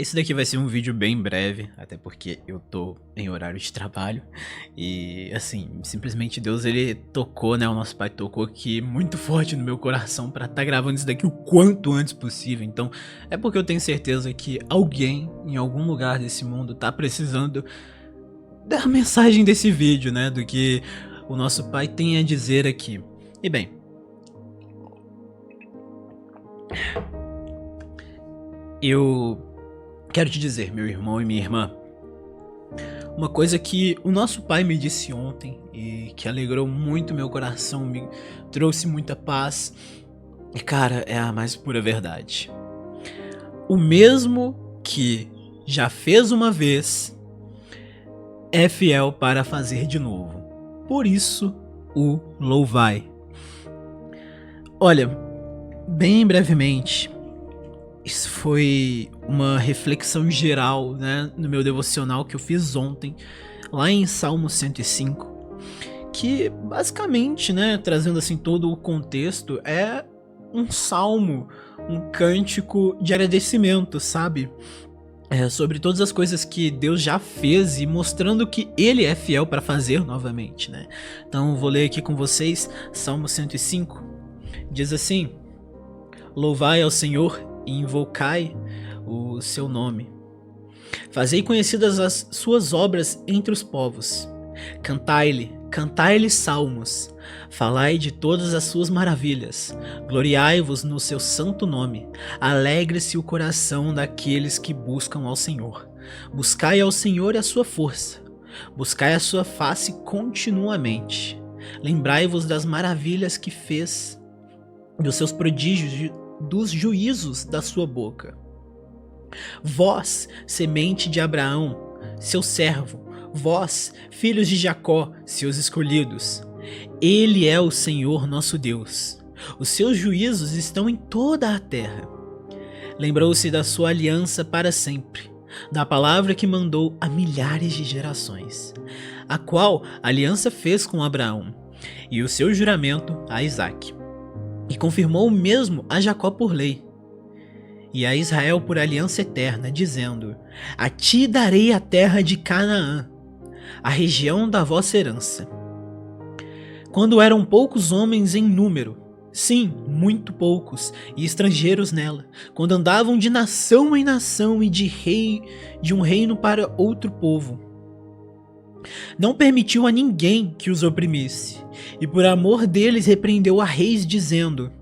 Esse daqui vai ser um vídeo bem breve, até porque eu tô em horário de trabalho. E assim, simplesmente Deus ele tocou, né? O nosso pai tocou aqui muito forte no meu coração pra tá gravando isso daqui o quanto antes possível. Então, é porque eu tenho certeza que alguém em algum lugar desse mundo tá precisando da mensagem desse vídeo, né? Do que o nosso pai tem a dizer aqui. E bem, eu quero te dizer, meu irmão e minha irmã, uma coisa que o nosso pai me disse ontem e que alegrou muito meu coração, me trouxe muita paz. E cara, é a mais pura verdade. O mesmo que já fez uma vez é fiel para fazer de novo. Por isso o louvai. Olha, bem brevemente, isso foi uma reflexão geral, né, no meu devocional que eu fiz ontem, lá em Salmo 105, que basicamente, né, trazendo assim todo o contexto, é um salmo, um cântico de agradecimento, sabe? Sobre todas as coisas que Deus já fez e mostrando que Ele é fiel para fazer novamente, né? Então vou ler aqui com vocês Salmo 105, diz assim: Louvai ao Senhor e invocai o seu nome. Fazei conhecidas as suas obras entre os povos. Cantai-lhe salmos. Falai de todas as suas maravilhas. Gloriai-vos no seu santo nome. Alegre-se o coração daqueles que buscam ao Senhor. Buscai ao Senhor e a sua força. Buscai a sua face continuamente. Lembrai-vos das maravilhas que fez, dos seus prodígios, dos juízos da sua boca. Vós, semente de Abraão, seu servo, vós, filhos de Jacó, seus escolhidos. Ele é o Senhor nosso Deus. Os seus juízos estão em toda a terra. Lembrou-se da sua aliança para sempre, da palavra que mandou a milhares de gerações, a qual aliança fez com Abraão, e o seu juramento a Isaque. E confirmou o mesmo a Jacó por lei, e a Israel por aliança eterna, dizendo: A ti darei a terra de Canaã, a região da vossa herança. Quando eram poucos homens em número, sim, muito poucos, e estrangeiros nela, quando andavam de nação em nação e de um reino para outro povo, não permitiu a ninguém que os oprimisse, e por amor deles repreendeu a reis, dizendo: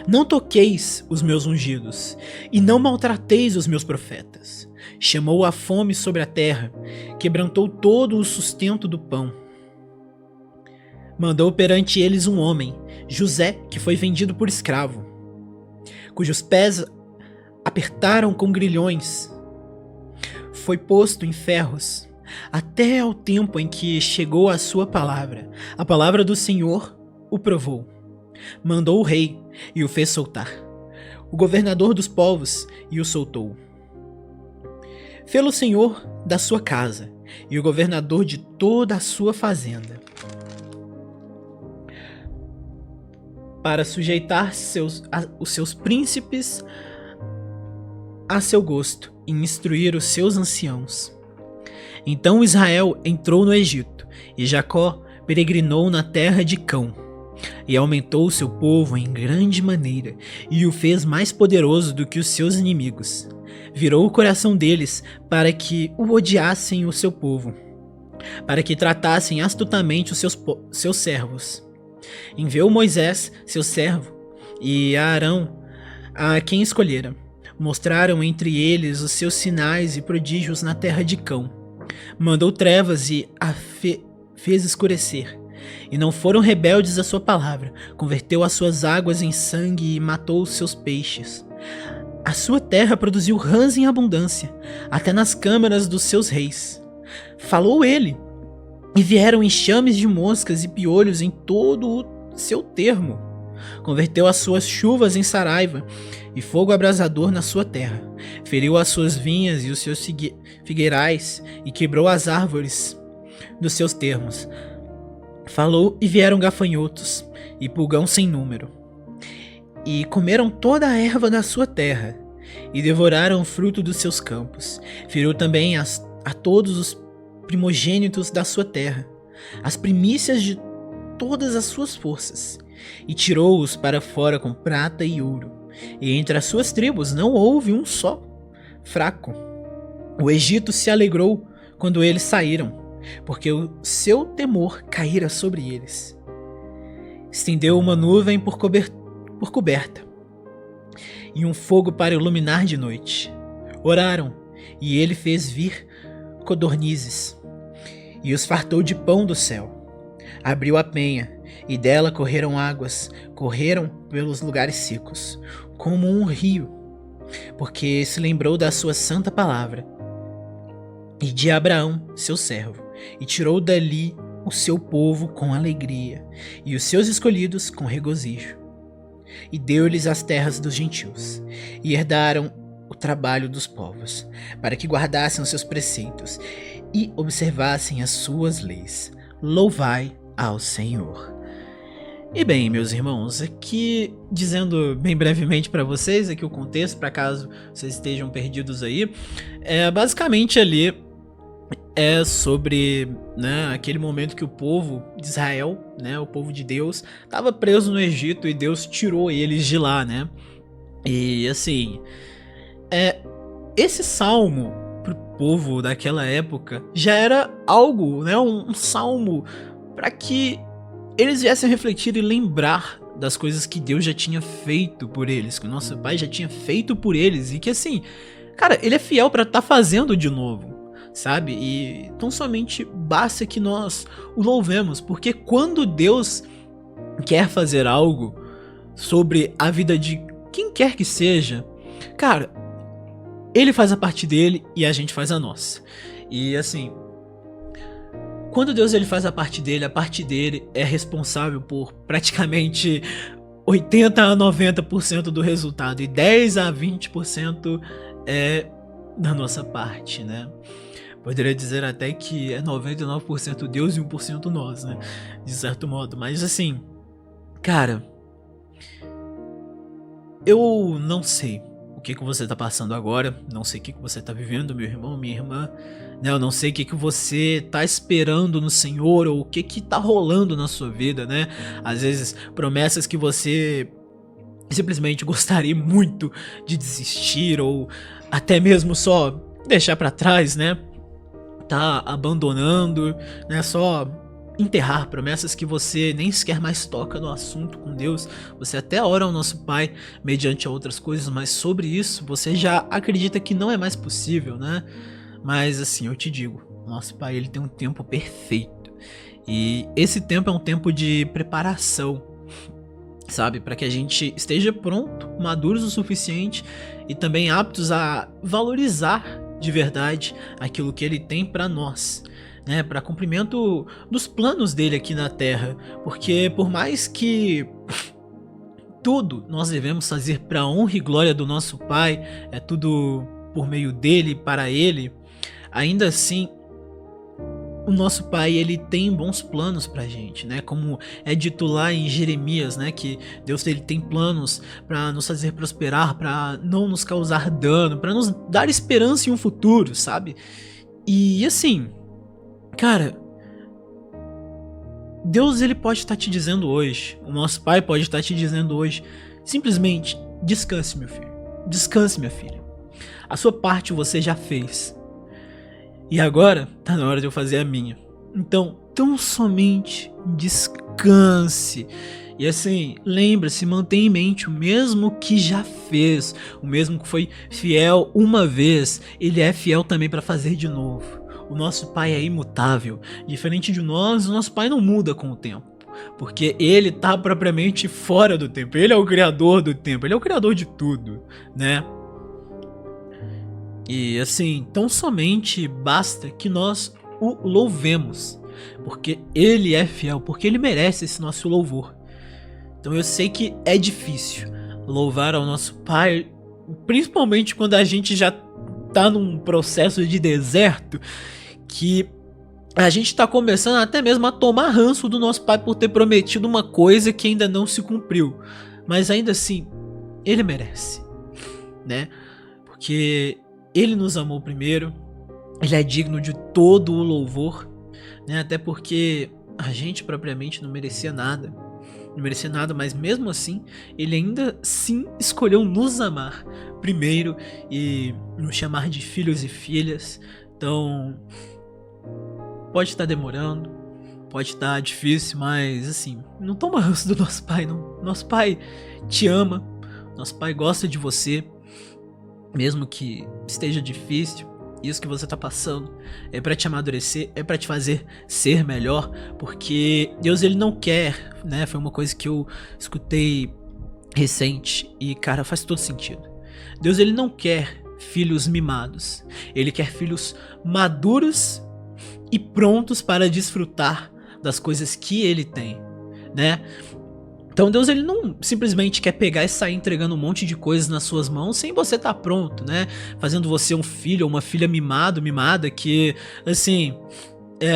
Não toqueis os meus ungidos, e não maltrateis os meus profetas. Chamou a fome sobre a terra, quebrantou todo o sustento do pão. Mandou perante eles um homem, José, que foi vendido por escravo, cujos pés apertaram com grilhões. Foi posto em ferros, até ao tempo em que chegou a sua palavra. A palavra do Senhor o provou. Mandou o rei e o fez soltar, o governador dos povos e o soltou. Fê-lo senhor da sua casa e o governador de toda a sua fazenda, para sujeitar os seus príncipes a seu gosto e instruir os seus anciãos. Então Israel entrou no Egito, e Jacó peregrinou na terra de Cão, e aumentou o seu povo em grande maneira, e o fez mais poderoso do que os seus inimigos. Virou o coração deles para que o odiassem o seu povo, para que tratassem astutamente os seus servos. Enviou Moisés, seu servo, e a Arão, a quem escolhera. Mostraram entre eles os seus sinais e prodígios na terra de Cão. Mandou trevas e a fez escurecer. E não foram rebeldes à sua palavra. Converteu as suas águas em sangue e matou os seus peixes. A sua terra produziu rãs em abundância, até nas câmaras dos seus reis. Falou ele, e vieram enxames de moscas e piolhos em todo o seu termo. Converteu as suas chuvas em saraiva, e fogo abrasador na sua terra. Feriu as suas vinhas e os seus figueirais, e quebrou as árvores dos seus termos. Falou e vieram gafanhotos, e pulgão sem número. E comeram toda a erva da sua terra, e devoraram o fruto dos seus campos. Feriu também a todos os primogênitos da sua terra, as primícias de todas as suas forças, e tirou-os para fora com prata e ouro. E entre as suas tribos não houve um só fraco. O Egito se alegrou quando eles saíram, porque o seu temor caíra sobre eles. Estendeu uma nuvem por coberta, e um fogo para iluminar de noite. Oraram, e ele fez vir codornizes, e os fartou de pão do céu. Abriu a penha, e dela correram águas, correram pelos lugares secos, como um rio, porque se lembrou da sua santa palavra, e de Abraão, seu servo, e tirou dali o seu povo com alegria, e os seus escolhidos com regozijo. E deu-lhes as terras dos gentios, e herdaram o trabalho dos povos, para que guardassem os seus preceitos, e observassem as suas leis. Louvai ao Senhor. E bem, meus irmãos, aqui dizendo bem brevemente para vocês aqui o contexto, para caso vocês estejam perdidos aí, basicamente ali é sobre, né, aquele momento que o povo de Israel, né, o povo de Deus, estava preso no Egito e Deus tirou eles de lá, né? E assim, esse salmo pro povo daquela época já era algo, né, um salmo para que eles viessem refletir e lembrar das coisas que Deus já tinha feito por eles, que o nosso Pai já tinha feito por eles, e que assim, cara, ele é fiel para estar fazendo de novo, sabe? E tão somente basta que nós o louvemos, porque quando Deus quer fazer algo sobre a vida de quem quer que seja, cara, ele faz a parte dele e a gente faz a nossa. E assim, quando Deus ele faz a parte dele é responsável por praticamente 80 a 90% do resultado, e 10 a 20% é da nossa parte, né? Poderia dizer até que é 99% Deus e 1% nós, né? De certo modo. Mas assim, cara, eu não sei o que você tá passando agora. Não sei o que você tá vivendo, meu irmão, minha irmã. Eu não sei o que você tá esperando no Senhor, ou o que tá rolando na sua vida, né? Às vezes, promessas que você simplesmente gostaria muito de desistir, ou até mesmo só deixar pra trás, né? Tá abandonando, né? Só enterrar promessas que você nem sequer mais toca no assunto com Deus. Você até ora ao nosso Pai mediante outras coisas, mas sobre isso você já acredita que não é mais possível, né? Mas assim, eu te digo, nosso Pai, ele tem um tempo perfeito, e esse tempo é um tempo de preparação, sabe? Para que a gente esteja pronto, maduros o suficiente e também aptos a valorizar de verdade aquilo que ele tem para nós, né? Para cumprimento dos planos dele aqui na Terra, porque por mais que tudo nós devemos fazer para honra e glória do nosso Pai, é tudo por meio dele, para ele, ainda assim o nosso Pai, ele tem bons planos pra gente, né? Como é dito lá em Jeremias, né? Que Deus ele tem planos pra nos fazer prosperar, pra não nos causar dano, pra nos dar esperança em um futuro, sabe? E assim, cara, Deus ele pode estar te dizendo hoje, o nosso Pai pode estar te dizendo hoje, simplesmente descanse, meu filho, descanse, minha filha. A sua parte você já fez. E agora tá na hora de eu fazer a minha. Então, tão somente descanse. E assim, lembre-se, mantenha em mente, o mesmo que já fez, o mesmo que foi fiel uma vez, ele é fiel também para fazer de novo. O nosso Pai é imutável. Diferente de nós, o nosso Pai não muda com o tempo, porque ele tá propriamente fora do tempo. Ele é o criador do tempo, ele é o criador de tudo, né? E assim, tão somente basta que nós o louvemos, porque ele é fiel, porque ele merece esse nosso louvor. Então eu sei que é difícil louvar ao nosso Pai, principalmente quando a gente já tá num processo de deserto, que a gente tá começando até mesmo a tomar ranço do nosso Pai por ter prometido uma coisa que ainda não se cumpriu. Mas ainda assim, ele merece, né? porque ele nos amou primeiro, ele é digno de todo o louvor, né? Até porque a gente propriamente não merecia nada. Não merecia nada, mas mesmo assim, ele ainda sim escolheu nos amar primeiro e nos chamar de filhos e filhas. Então, pode estar demorando, pode estar difícil, mas assim, não toma ranço do nosso pai, não. Nosso pai te ama, nosso pai gosta de você, mesmo que esteja difícil. Isso que você tá passando é pra te amadurecer, é pra te fazer ser melhor, porque Deus ele não quer, né? Foi uma coisa que eu escutei recente e cara, faz todo sentido. Deus ele não quer filhos mimados. Ele quer filhos maduros e prontos para desfrutar das coisas que ele tem, né? Então Deus ele não simplesmente quer pegar e sair entregando um monte de coisas nas suas mãos sem você estar pronto, né? Fazendo você um filho ou uma filha mimada que, assim,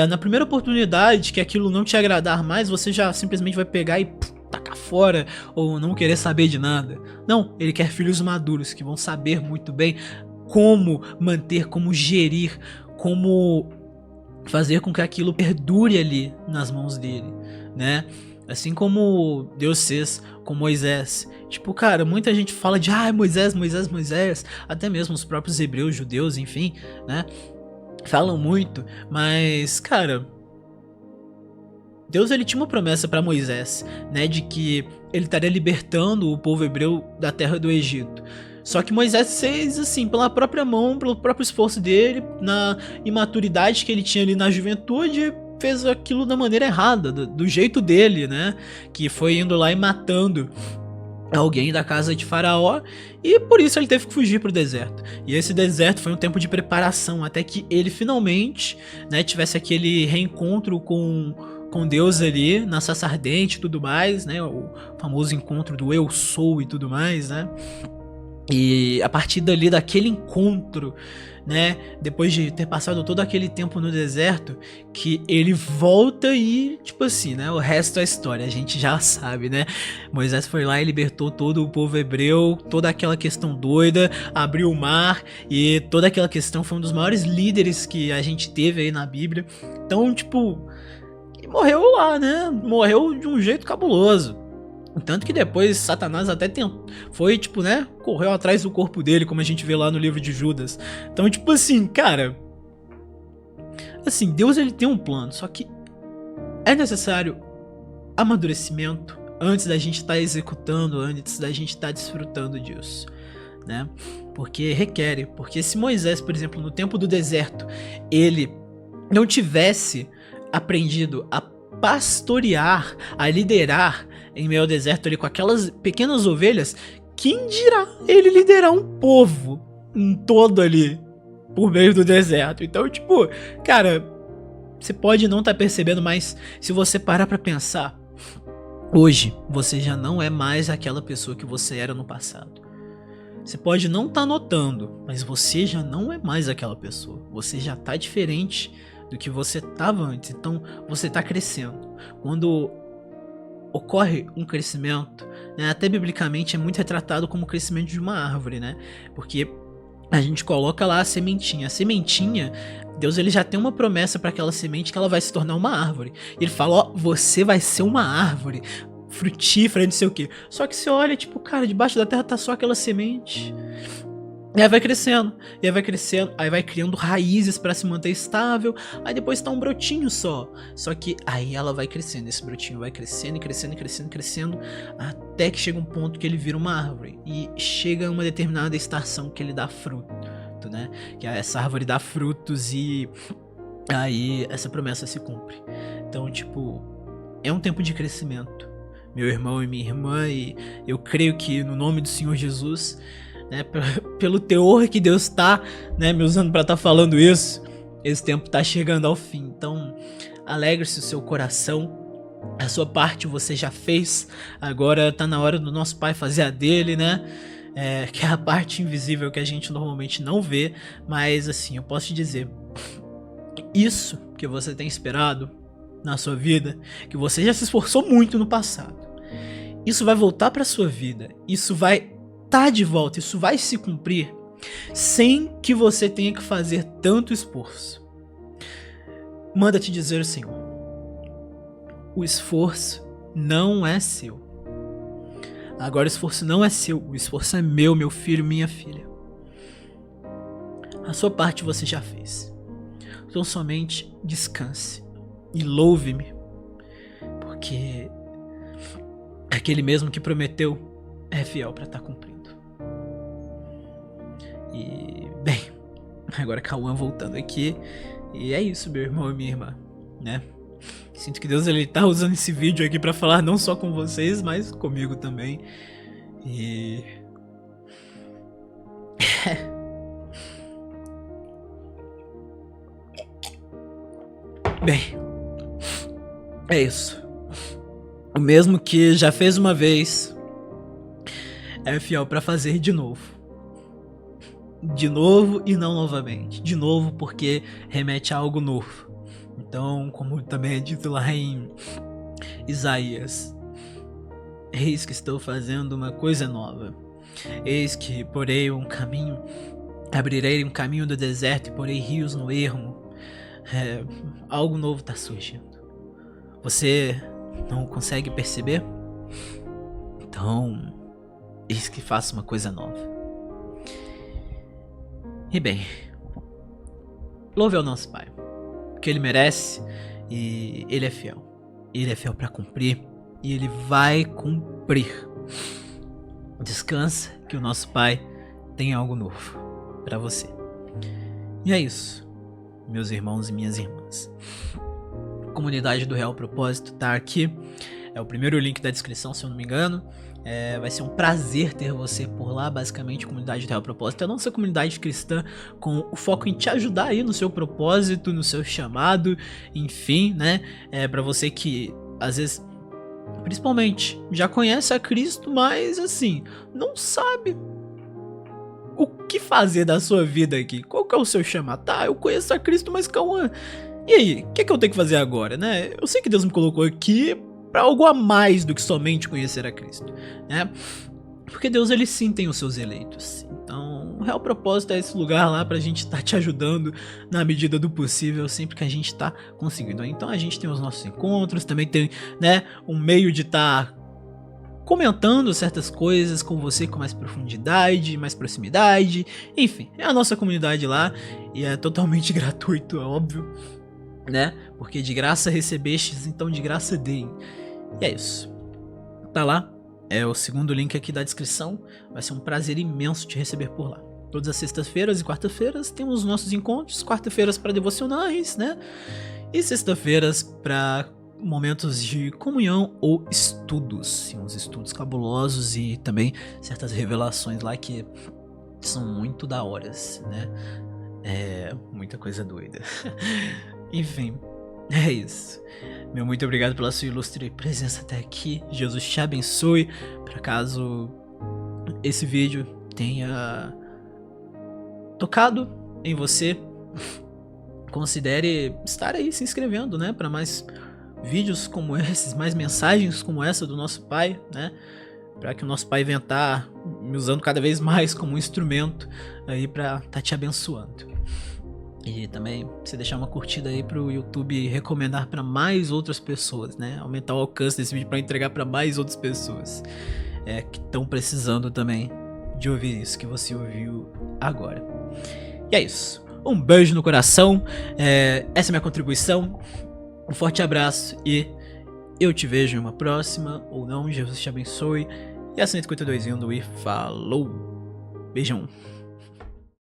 na primeira oportunidade que aquilo não te agradar mais, você já simplesmente vai pegar e tacar fora ou não querer saber de nada. Não, ele quer filhos maduros que vão saber muito bem como manter, como gerir, como fazer com que aquilo perdure ali nas mãos dele, né? Assim como Deus fez com Moisés. Tipo, cara, muita gente fala de Moisés, até mesmo os próprios hebreus, judeus, enfim, né? Falam muito, mas, cara, Deus ele tinha uma promessa para Moisés, né, de que ele estaria libertando o povo hebreu da terra do Egito. Só que Moisés fez assim, pela própria mão, pelo próprio esforço dele, na imaturidade que ele tinha ali na juventude, fez aquilo da maneira errada, do jeito dele, né? Que foi indo lá e matando alguém da casa de Faraó, e por isso ele teve que fugir pro deserto. E esse deserto foi um tempo de preparação, até que ele finalmente, né, tivesse aquele reencontro com Deus ali, na sarça ardente e tudo mais, né? O famoso encontro do eu sou e tudo mais, né? E a partir dali, daquele encontro, né, depois de ter passado todo aquele tempo no deserto, que ele volta e, tipo assim, né, o resto é história, a gente já sabe, né? Moisés foi lá e libertou todo o povo hebreu, toda aquela questão doida, abriu o mar e toda aquela questão, foi um dos maiores líderes que a gente teve aí na Bíblia. Então, tipo, morreu lá, né? Morreu de um jeito cabuloso. Tanto que depois Satanás até foi, tipo, né, correu atrás do corpo dele, como a gente vê lá no livro de Judas. Então, tipo assim, cara, assim, Deus ele tem um plano, só que é necessário amadurecimento antes da gente estar executando, antes da gente estar desfrutando disso, né? Porque se Moisés, por exemplo, no tempo do deserto, ele não tivesse aprendido a pastorear, a liderar em meio ao deserto ali com aquelas pequenas ovelhas, quem dirá ele liderar um povo em todo ali por meio do deserto? Então, tipo, cara, você pode não estar percebendo, mas se você parar pra pensar, hoje você já não é mais aquela pessoa que você era no passado. Você pode não estar notando, mas você já não é mais aquela pessoa. Você já tá diferente do que você estava antes. Então você tá crescendo. Quando ocorre um crescimento, né, até biblicamente é muito retratado como o crescimento de uma árvore, né? Porque a gente coloca lá a sementinha. A sementinha, Deus ele já tem uma promessa para aquela semente que ela vai se tornar uma árvore. Ele fala, ó, você vai ser uma árvore frutífera, não sei o que. Só que você olha, tipo, cara, debaixo da terra tá só aquela semente. E aí vai crescendo, aí vai criando raízes pra se manter estável, aí depois tá um brotinho só. Só que aí ela vai crescendo, esse brotinho vai crescendo, até que chega um ponto que ele vira uma árvore. E chega uma determinada estação que ele dá fruto, né? Que essa árvore dá frutos e aí essa promessa se cumpre. Então, tipo, é um tempo de crescimento, meu irmão e minha irmã, e eu creio que no nome do Senhor Jesus, né, pelo teor que Deus tá, né, me usando para estar falando isso, esse tempo tá chegando ao fim. Então, alegre-se o seu coração, a sua parte você já fez, agora tá na hora do nosso Pai fazer a dele, né, que é a parte invisível que a gente normalmente não vê, mas assim, eu posso te dizer, isso que você tem esperado na sua vida, que você já se esforçou muito no passado, isso vai voltar para sua vida, isso vai tá de volta, isso vai se cumprir sem que você tenha que fazer tanto esforço. Manda te dizer o Senhor: o esforço não é seu. Agora o esforço não é seu, o esforço é meu filho, minha filha. A sua parte você já fez. Então somente descanse e louve-me, porque aquele mesmo que prometeu é fiel para estar cumprindo. E, bem, agora Cauã voltando aqui. E é isso, meu irmão e minha irmã, né? Sinto que Deus ele tá usando esse vídeo aqui pra falar não só com vocês, mas comigo também. E... bem, é isso. O mesmo que já fez uma vez é fiel pra fazer de novo. De novo e não novamente. De novo porque remete a algo novo. Então, como também é dito lá em Isaías: eis que estou fazendo uma coisa nova. Eis que porei um caminho, abrirei um caminho do deserto e porei rios no ermo. Algo novo está surgindo. Você não consegue perceber? Então, eis que faço uma coisa nova. E bem, louve ao nosso Pai, porque Ele merece e Ele é fiel. Ele é fiel para cumprir e Ele vai cumprir. Descansa que o nosso Pai tem algo novo para você. E é isso, meus irmãos e minhas irmãs. A comunidade do Real Propósito tá aqui. É o primeiro link da descrição, se eu não me engano. Vai ser um prazer ter você por lá. Basicamente, a comunidade do Real Propósito é a nossa comunidade cristã com o foco em te ajudar aí no seu propósito, no seu chamado, enfim, né? Pra você que, às vezes, principalmente, já conhece a Cristo, mas, assim, não sabe o que fazer da sua vida aqui. Qual que é o seu chamado? Tá, eu conheço a Cristo, mas Cauã, e aí? O que é que eu tenho que fazer agora, né? Eu sei que Deus me colocou aqui para algo a mais do que somente conhecer a Cristo, né? Porque Deus, ele sim tem os seus eleitos. Então, o Real Propósito é esse lugar lá pra gente estar te ajudando na medida do possível, sempre que a gente tá conseguindo. Então a gente tem os nossos encontros, também tem, né, um meio de estar comentando certas coisas com você com mais profundidade, mais proximidade, enfim, é a nossa comunidade lá e é totalmente gratuito, é óbvio, né? Porque de graça recebestes, então de graça deem. E é isso. Tá lá. É o segundo link aqui da descrição. Vai ser um prazer imenso te receber por lá. Todas as sextas-feiras e quarta-feiras temos os nossos encontros. Quarta-feiras para devocionais, né? E sexta-feiras para momentos de comunhão ou estudos. Uns estudos cabulosos e também certas revelações lá que são muito da horas, né? Muita coisa doida. Enfim, é isso. Meu muito obrigado pela sua ilustre presença até aqui. Jesus te abençoe. Por acaso esse vídeo tenha tocado em você, considere estar aí se inscrevendo, né, para mais vídeos como esses, mais mensagens como essa do nosso Pai, né, para que o nosso Pai venha estar me usando cada vez mais como um instrumento aí para estar te abençoando. E também você deixar uma curtida aí pro YouTube recomendar para mais outras pessoas, né? Aumentar o alcance desse vídeo para entregar para mais outras pessoas que estão precisando também de ouvir isso que você ouviu agora. E é isso. Um beijo no coração. Essa é a minha contribuição. Um forte abraço e eu te vejo em uma próxima ou não. Jesus te abençoe. E a 152 indo e falou. Beijão.